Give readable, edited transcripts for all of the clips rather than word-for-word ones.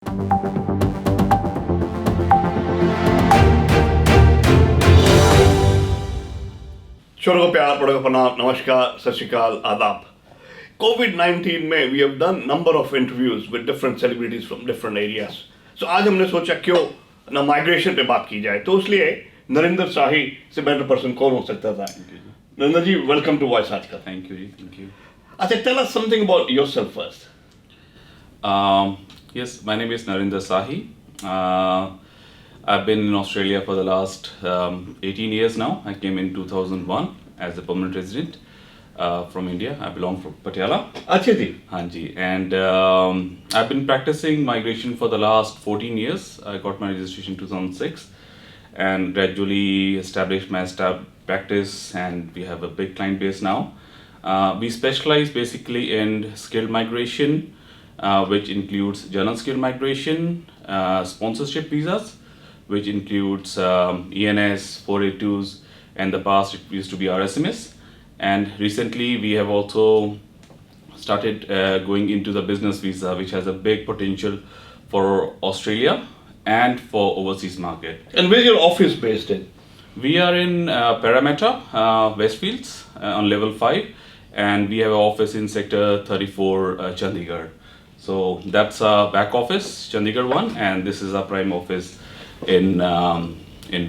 छोटों को प्यार, बड़ों को प्रणाम, नमस्कार, सत श्री अकाल, आदाब। कोविड-19 में we have done number of interviews with different celebrities from different areas. So आज हमने सोचा क्यों ना माइग्रेशन पे बात की जाए, तो इसलिए नरिंदर शाही से बेटर पर्सन कौन हो सकता था। Narinder ji, welcome to voice Aajkal. Thank you ji, thank you. अच्छा, tell us something about yourself first. Yes, my name is Narinder Sahi. I've been in Australia for the last 18 years now. I came in 2001 as a permanent resident from India. I belong from Patiala. अच्छी थी। हाँ जी, and I've been practicing migration for the last 14 years. I got my registration in 2006 and gradually established my practice, and we have a big client base now. We specialize basically in skilled migration, which includes general skill migration, sponsorship visas, which includes ENS, 482s, and the past it used to be RSMS. And recently we have also started going into the business visa, which has a big potential for Australia and for overseas market. And where's your office based in? We are in Parramatta, Westfields on level 5, and we have an office in sector 34, Chandigarh. So that's our back office, Chandigarh one, and this is our prime office in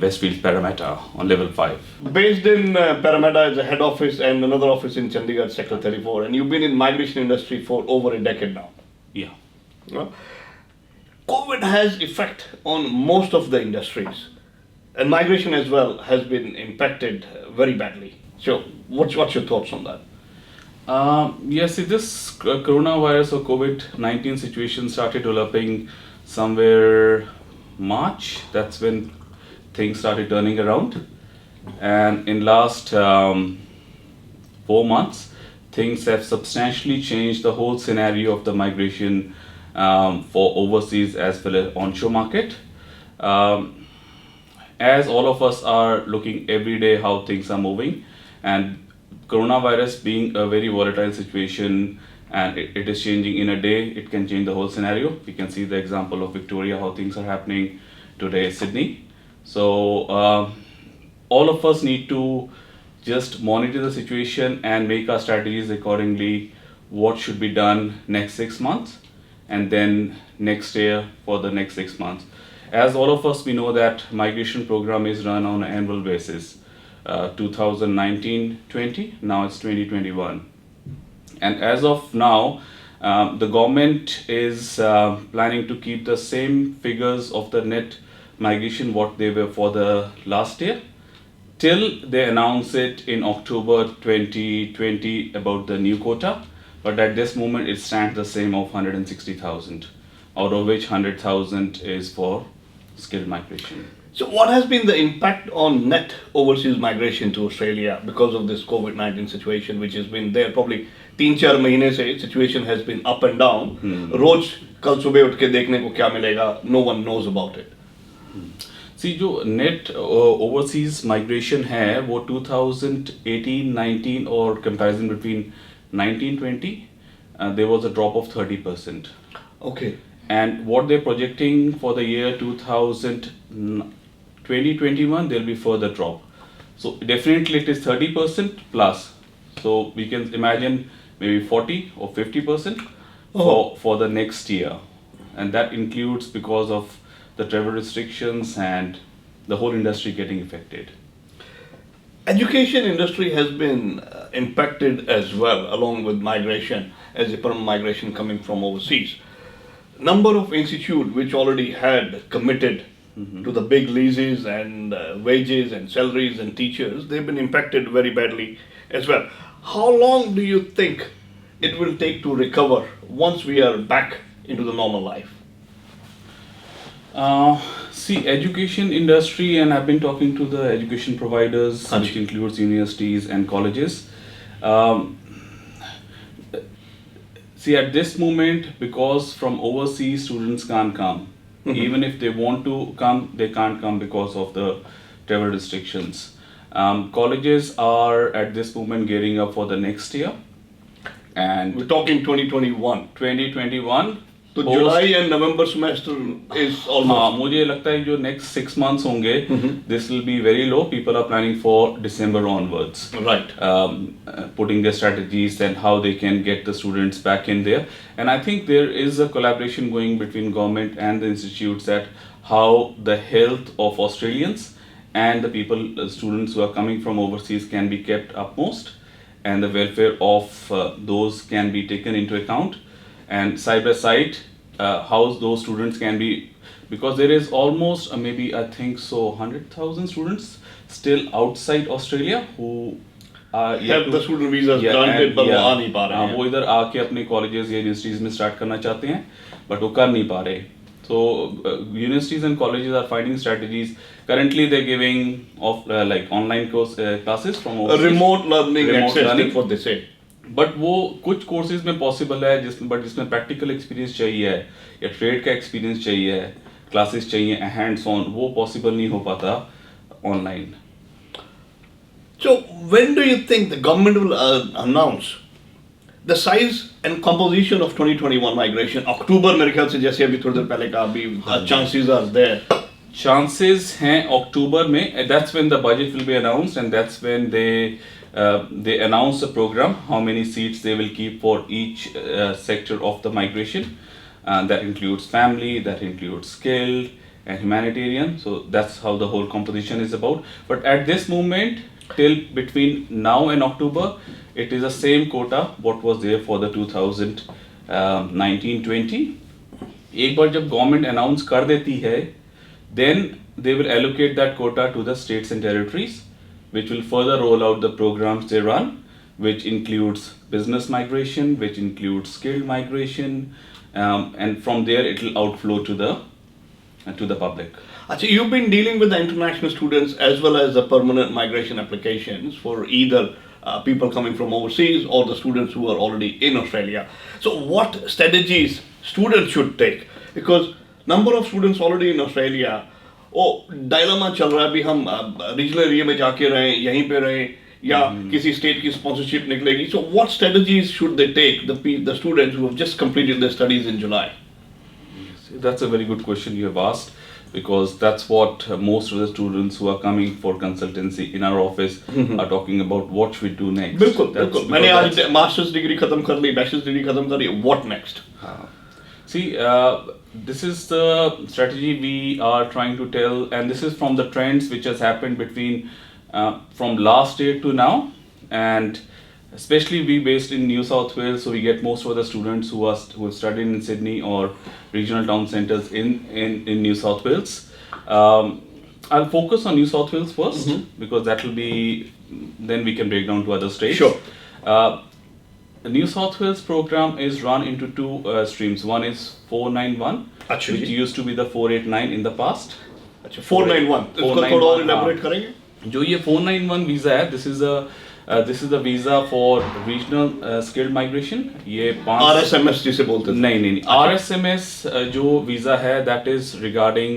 Westfield, Parramatta on level 5. Based in Parramatta is a head office and another office in Chandigarh, sector 34, and you've been in migration industry for over a decade now. Yeah. COVID has effect on most of the industries, and migration as well has been impacted very badly. So what's your thoughts on that? Yes, this coronavirus or COVID-19 situation started developing somewhere March. That's when things started turning around, and in last 4 months things have substantially changed the whole scenario of the migration for overseas as well as onshore market. As all of us are looking every day how things are moving, and coronavirus being a very volatile situation, and it is changing in a day, it can change the whole scenario. We can see the example of Victoria, how things are happening today, Sydney. So all of us need to just monitor the situation and make our strategies accordingly. What should be done next 6 months, and then next year for the next 6 months. As all of us, we know that migration program is run on an annual basis. 2019-20, now it's 2021, and as of now the government is planning to keep the same figures of the net migration what they were for the last year till they announce it in October 2020 about the new quota. But at this moment it stands the same of 160,000, out of which 100,000 is for skilled migration. So what has been the impact on Nett overseas migration to Australia because of this COVID-19 situation, which has been there probably 3-4 महीने से situation has been up and down. रोज कल सुबह उठ के देखने को क्या मिलेगा, no one knows about it. See, जो Nett overseas migration है वो 2018-19 और comparison between 19-20 there was a drop of 30%. Okay. And what they're projecting for the year 2021, there'll be further drop. So definitely it is 30% plus. So we can imagine maybe 40 or 50% for the next year. And that includes because of the travel restrictions and the whole industry getting affected. Education industry has been impacted as well, along with migration, as a permanent migration coming from overseas. Number of institutes which already had committed to the big leases and wages and salaries and teachers, they've been impacted very badly as well. How long do you think it will take to recover once we are back into the normal life? See, education industry, and I've been talking to the education providers, which includes universities and colleges. See, at this moment, because from overseas students can't come, even if they want to come, they can't come because of the travel restrictions. Colleges are at this moment gearing up for the next year, and we're talking 2021. 2021, तो July and November semester is हाँ almost. मुझे लगता है जो next 6 months होंगे this will be very low. People are planning for December onwards, Right. putting their strategies and how they can get the students back in there. And I think there is a collaboration going between government and the institutes that how the health of Australians and the people, students who are coming from overseas can be kept upmost, and the welfare of those can be taken into account, and side by side how those students can be, because there is almost maybe I think so 100,000 students still outside Australia who are yet Have to, the student visas yeah, granted and- पर वो yeah, आ नहीं पा रहे हैं. वो इधर आके अपने कॉलेजेस या यूनिवर्सिटीज में स्टार्ट करना चाहते हैं बट वो कर नहीं पा रहे. So universities and colleges are finding strategies. Currently, they're giving like online classes from overseas. Remote learning Remote access, learning. that's what they say. But वो कुछ कोर्सेज में पॉसिबल है जिसमें प्रैक्टिकल एक्सपीरियंस चाहिए है या ट्रेड का एक्सपीरियंस चाहिए है, क्लासेस चाहिए हैंड्स ऑन, वो पॉसिबल नहीं हो पाता online. So when do you think the government will announce the size and composition of 2021 migration? अक्टूबर मेरे ख्याल से जैसे अभी थोड़ी देर पहले कहा अभी chances are there. चांसेस हैं अक्टूबर में. That's when the budget will be announced and that's when they announce the program, how many seats they will keep for each sector of the migration. That includes family, that includes skilled and humanitarian. So that's how the whole composition is about. But at this moment, till between now and October, it is the same quota what was there for the 2019-20. एक बार जब government announce कर देती है, then they will allocate that quota to the states and territories, which will further roll out the programs they run, which includes business migration, which includes skilled migration, and from there it will outflow to the public. Actually, you've been dealing with the international students as well as the permanent migration applications for either people coming from overseas or the students who are already in Australia. So what strategies students should take? Because number of students already in Australia, dilemma चल रहा है अभी, हम regional area में जाके रहें, यहीं पे रहें, या किसी स्टेट की स्पॉन्सरशिप निकलेगी. So what strategies should they take the students who have just completed their studies in July? That's a very good question you have asked, because that's what most of the students who are coming for consultancy in our office are talking about. What should we do next? बिल्कुल बिल्कुल. मैंने आज masters degree खत्म कर ली, bachelors degree खत्म कर ली, what next? See, this is the strategy we are trying to tell, and this is from the trends which has happened between from last year to now, and especially we based in New South Wales, so we get most of the students who have studied in Sydney or regional town centres in New South Wales. I'll focus on New South Wales first because that will be, then we can break down to other states. Sure. The New South Wales program is run into two streams. One is 491, अच्छा which ji. used to be the 489 in the past. अच्छा 491 इसको थोड़ा और elaborate करेंगे? जो ये 491 visa है, this is the visa for regional skilled migration. ये 5 RSMS जिसे बोलते हैं. नहीं RSMS जो वीजा है, that is regarding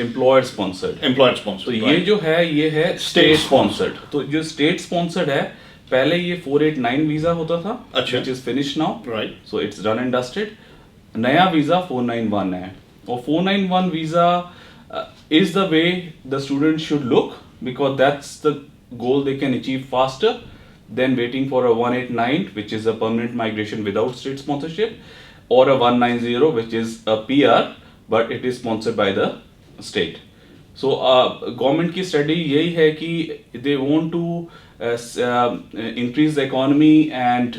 employer sponsored. Employer sponsored. तो ये जो है ये है State state sponsored. तो जो state sponsored है, पहले ये 489 वीजा होता था, अच्छा. which is finished now. Right. So it's done and dusted. नया वीजा 491 है, और 491 visa is the way the student should look, because that's the goal they can achieve faster than waiting for a 189, which is a permanent migration without state sponsorship, or a 190, which is a PR but it is sponsored by the state. So government की study यही है कि they want to increase the economy and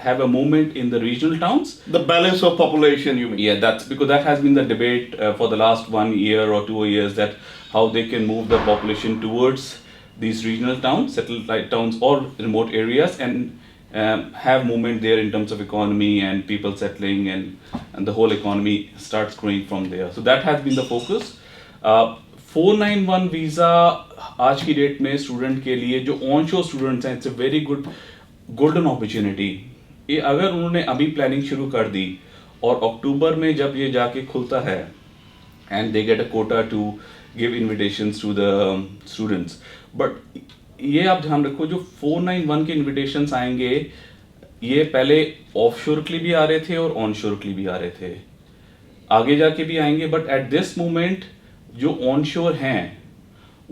have a movement in the regional towns. The balance of population, you mean? Yeah, that's because that has been the debate for the last 1 year or 2 years, that how they can move the population towards these regional towns, satellite towns or remote areas, and have movement there in terms of economy and people settling, and the whole economy starts growing from there. So that has been the focus. 491 visa आज की date में student के लिए जो on show students हैं, it's a very good golden opportunity. ये अगर उन्होंने अभी प्लानिंग शुरू कर दी और अक्टूबर में जब ये जाके खुलता है, and they get a quota to give invitations to the students. But ये आप ध्यान रखो, जो 491 के इन्विटेशंस आएंगे, ये पहले ऑफशोर के लिए भी आ रहे थे और ऑनशोर के लिए भी आ रहे थे, आगे जाके भी आएंगे, बट एट दिस मोमेंट जो ऑनशोर हैं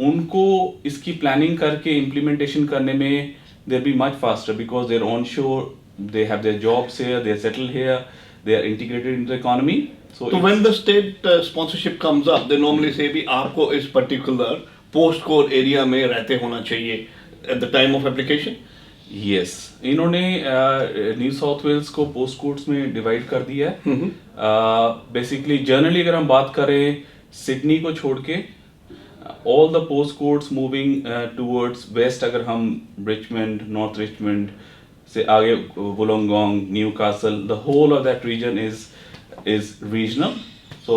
उनको इसकी प्लानिंग करके इम्प्लीमेंटेशन करने में there be much faster because there onshore, they have their jobs here, they're settled here, they are integrated into the economy. So when the state sponsorship comes up, they normally say भी आपको इस particular postcode area में रहते होना चाहिए at the time of application. Yes, इन्होंने new south Wales को post codes में डिवाइड कर दिया है. बेसिकली जनरली अगर हम बात करें सिडनी को छोड़ के all the post codes moving towards west, अगर हम रिचमंड, नॉर्थ रिचमंड से आगे वुलोंगोंग, Newcastle, the whole of that region is regional. So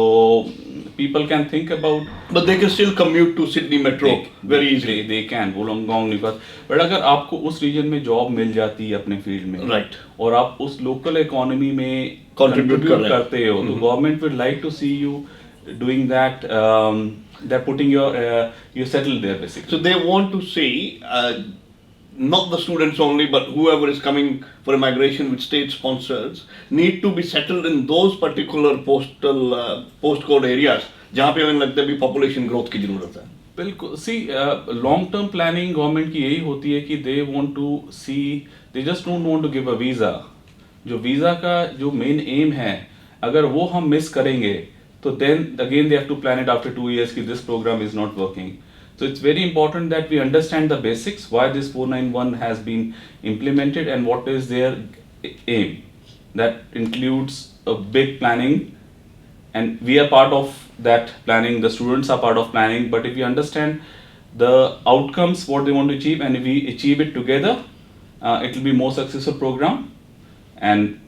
people can think about. But they can still commute to Sydney Metro very easily. They can Wollongong, Newcastle. But अगर आपको उस reason में job मिल जाती है अपने field में, right, और आप उस लोकल इकोनॉमी में contribute करते हो, तो government would like to see you doing that. They're putting you settled there basically. So they want to see. Not the students only, but whoever is coming for a migration with state sponsors need to be settled in those particular postcode areas जहाँ पे हमें लगता है भी population growth की जरूरत है. बिल्कुल. See, long term planning government की यही होती है कि they want to see, they just don't want to give a visa. जो वीजा का जो मेन एम है, अगर वो हम मिस करेंगे तो then again they have to plan it after 2 years कि this program is not working. So it's very important that we understand the basics, why this 491 has been implemented and what is their aim. That includes a big planning, and we are part of that planning, the students are part of planning, but if we understand the outcomes, what they want to achieve, and if we achieve it together, it will be more successful program, and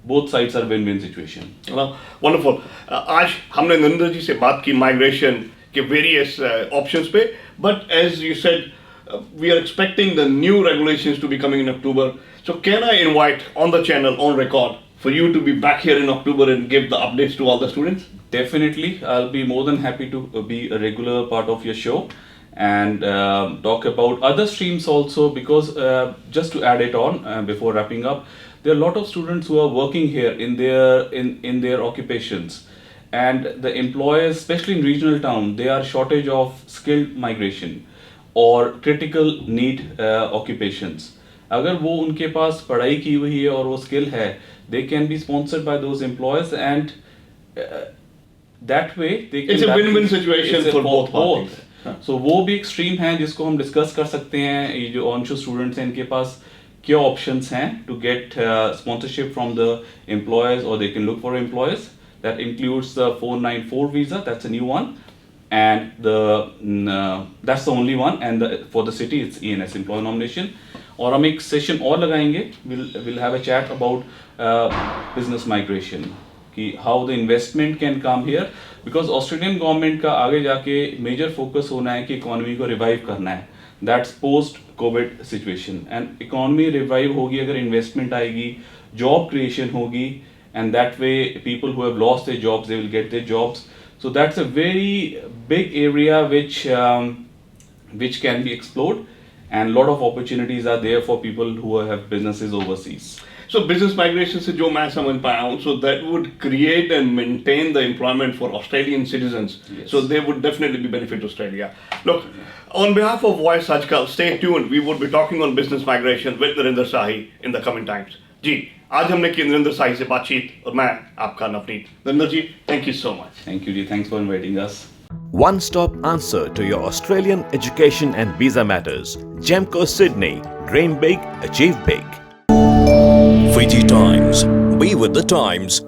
both sides are win-win situation. Wonderful. आज हमने नरेंद्र जी से बात की migration के various options पे, but as you said, we are expecting the new regulations to be coming in October. So can I invite on the channel, on record, for you to be back here in October and give the updates to all the students? Definitely, I'll be more than happy to be a regular part of your show and talk about other streams also, because just to add it on before wrapping up, there are a lot of students who are working here in their occupations. And the employers, especially in regional town, they are shortage of skilled migration or critical need occupations. अगर वो उनके पास पढ़ाई की हुई है और वो skill है, they can be sponsored by those employers, and that way they can. It's a win-win situation for both parties. So वो भी एक stream है जिसको हम discuss कर सकते हैं. ये जो onshore students हैं, इनके पास क्या options हैं to get sponsorship from the employers, or they can look for employers. That includes the 494 visa, that's a new one, and that's the only one, and for the city it's ENS, employer nomination. और हम एक session और लगाएंगे, we'll have a chat about business migration, कि how the investment can come here, because Australian government का आगे जाके major focus होना है कि economy को revive करना है. That's post COVID situation, and economy revive होगी अगर investment आएगी, job creation होगी, and that way people who have lost their jobs, they will get their jobs. So that's a very big area which can be explored, and a lot of opportunities are there for people who have businesses overseas. So business migration से जो मैं समझ पाया हूँ, so that would create and maintain the employment for Australian citizens. Yes. So they would definitely be benefit Australia. Look, on behalf of Voice Aajkal, stay tuned. We would be talking on business migration with Narinder Sahi in the coming times. जी, आज हमने की नरेंद्र साही से बातचीत, और मैं आपका नवनीत. नरेंद्र जी, thank you so much. Thank you, thanks for inviting us. One-stop answer to your Australian education and visa matters. Gemco Sydney. Dream big, achieve big. Fiji Times. Be with the times.